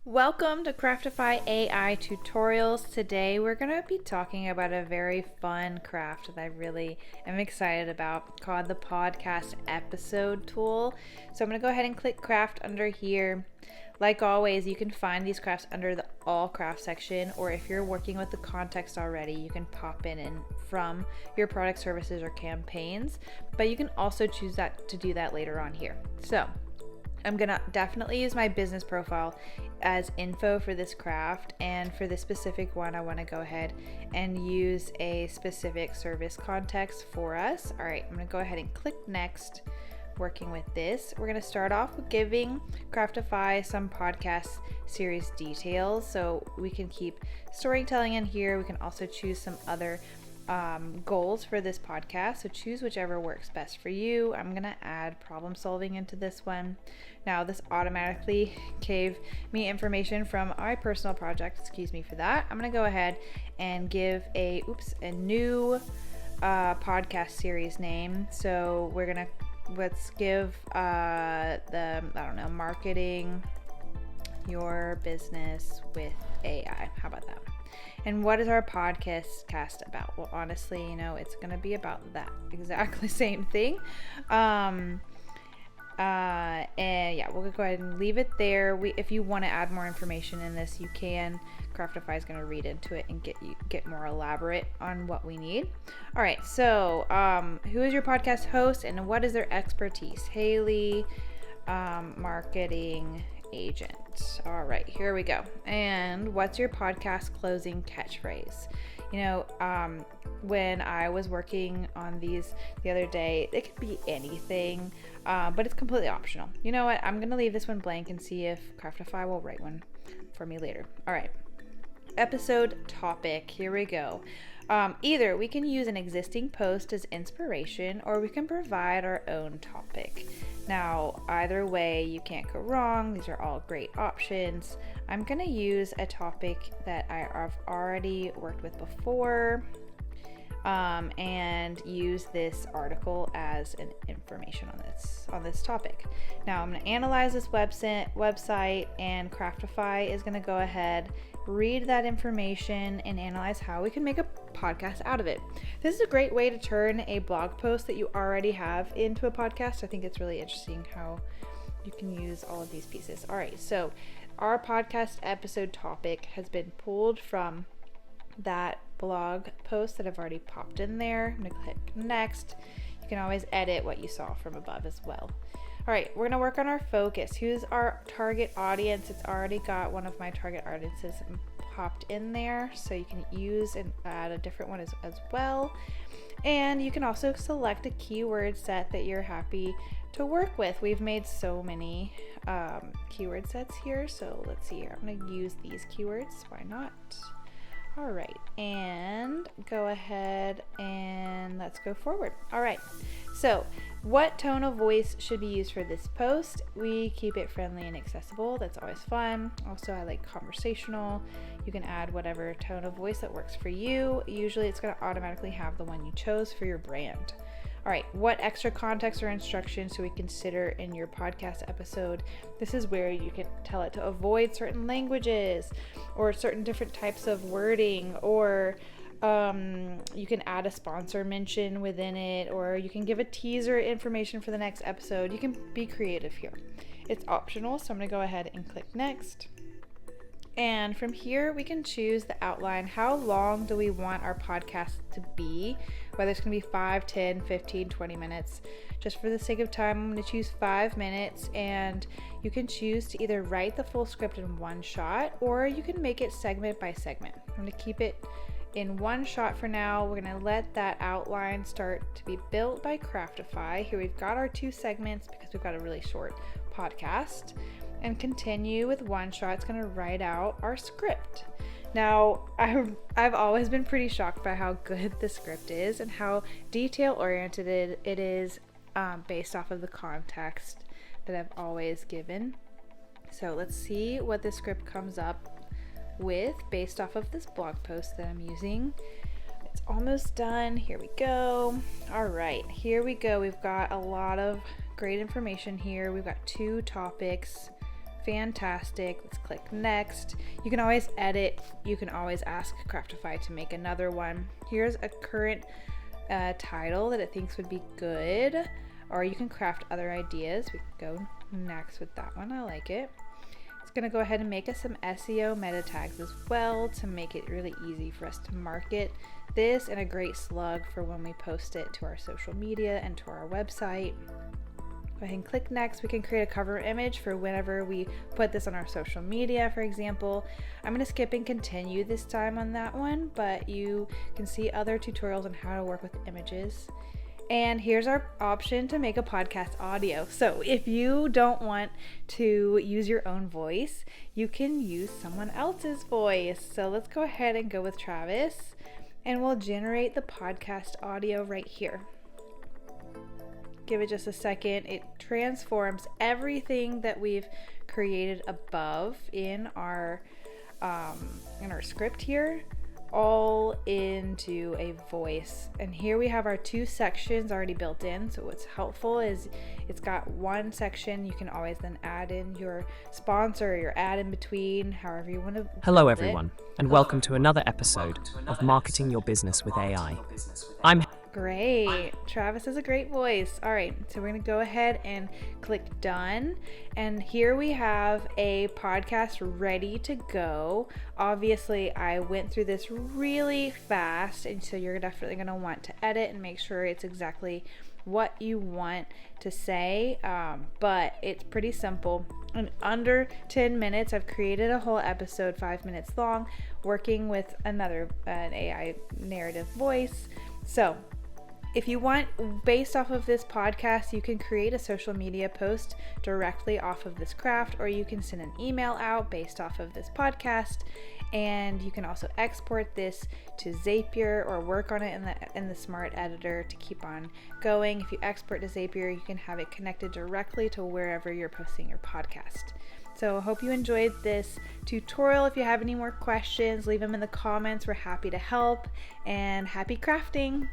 Welcome to Craftify AI tutorials. Today we're going to be talking about a very fun craft that I really am excited about called the podcast episode tool. So I'm going to go ahead and click craft under here. Like always, you can find these crafts under the all craft section, or if you're working with the context already, you can pop in and from your product, services, or campaigns, but you can also choose to do that later on here. So I'm gonna definitely use my business profile as info for this craft, and for this specific one I want to go ahead and use a specific service context for us. All right, I'm gonna go ahead and click next. Working with this, we're gonna start off with giving Craftify some podcast series details so we can keep storytelling in here. We can also choose some other goals for this podcast, so choose whichever works best for you. I'm gonna add problem solving into this one. Now this automatically gave me information from my personal project, excuse me for that. I'm gonna go ahead and give a new podcast series name. So let's give marketing your business with AI. How about that? And what is our podcast about? Well, honestly, it's going to be about that exactly same thing. And yeah, we'll go ahead and leave it there. If you want to add more information in this, you can. Craftify is going to read into it and get more elaborate on what we need. All right, so who is your podcast host and what is their expertise? Haley, marketing agent. All right, here we go. And what's your podcast closing catchphrase? When I was working on these the other day, it could be anything, but it's completely optional. You know what? I'm gonna leave this one blank and see if Craftify will write one for me later. All right, episode topic. Here we go. Either we can use an existing post as inspiration, or we can provide our own topic. Now, either way, you can't go wrong. These are all great options. I'm going to use a topic that I've already worked with before, and use this article as an information on this topic. Now, I'm going to analyze this website, and Craftify is going to go ahead, read that information, and analyze how we can make a podcast out of it. This is a great way to turn a blog post that you already have into a podcast. I think it's really interesting how you can use all of these pieces. All right, so our podcast episode topic has been pulled from that blog post that I've already popped in there. I'm going to click next. You can always edit what you saw from above as well. All right, we're going to work on our focus. Who's our target audience? It's already got one of my target audiences popped in there, so you can use and add a different one as well. And you can also select a keyword set that you're happy to work with. We've made so many keyword sets here, so let's see here. I'm going to use these keywords. Why not? All right, and go ahead and let's go forward. All right, so what tone of voice should be used for this post? We keep it friendly and accessible. That's always fun. Also, I like conversational. You can add whatever tone of voice that works for you. Usually it's going to automatically have the one you chose for your brand. All right, what extra context or instructions should we consider in your podcast episode? This is where you can tell it to avoid certain languages or certain different types of wording, or you can add a sponsor mention within it, or you can give a teaser information for the next episode. You can be creative here. It's optional, so I'm going to go ahead and click next. And from here, we can choose the outline. How long do we want our podcast to be? Whether it's going to be 5, 10, 15, 20 minutes. Just for the sake of time, I'm going to choose 5 minutes, and you can choose to either write the full script in one shot, or you can make it segment by segment. I'm going to keep it in one shot for now. We're going to let that outline start to be built by Craftify. Here we've got our 2 segments because we've got a really short podcast. And continue with one shot. It's going to write out our script. Now, I've always been pretty shocked by how good the script is and how detail-oriented it is, based off of the context that I've always given. So let's see what the script comes up with based off of this blog post that I'm using. It's almost done. Here we go. All right, here we go. We've got a lot of great information here. We've got 2 topics, Fantastic. Let's click next. You can always edit. You can always ask Craftify to make another one. Here's a current title that it thinks would be good, or you can craft other ideas. We can go next with that one. I like it. It's going to go ahead and make us some SEO meta tags as well to make it really easy for us to market this, and a great slug for when we post it to our social media and to our website. Go ahead and click next. We can create a cover image for whenever we put this on our social media, for example. I'm going to skip and continue this time on that one, but you can see other tutorials on how to work with images. And here's our option to make a podcast audio. So if you don't want to use your own voice, you can use someone else's voice. So let's go ahead and go with Travis, and we'll generate the podcast audio right here. Give it just a second. It transforms everything that we've created above in our script here all into a voice. And here we have our 2 sections already built in. So what's helpful is it's got one section. You can always then add in your sponsor or your ad in between, however you want to. Hello everyone, and welcome to another episode of Marketing Your Business with AI. I'm Great. Travis has a great voice. All right, so we're going to go ahead and click done. And here we have a podcast ready to go. Obviously, I went through this really fast, and so you're definitely going to want to edit and make sure it's exactly what you want to say, but it's pretty simple. In under 10 minutes, I've created a whole episode 5 minutes long, working with an AI narrative voice. So if you want, based off of this podcast, you can create a social media post directly off of this craft, or you can send an email out based off of this podcast, and you can also export this to Zapier or work on it in the Smart Editor to keep on going. If you export to Zapier, you can have it connected directly to wherever you're posting your podcast. So I hope you enjoyed this tutorial. If you have any more questions, leave them in the comments. We're happy to help, and happy crafting.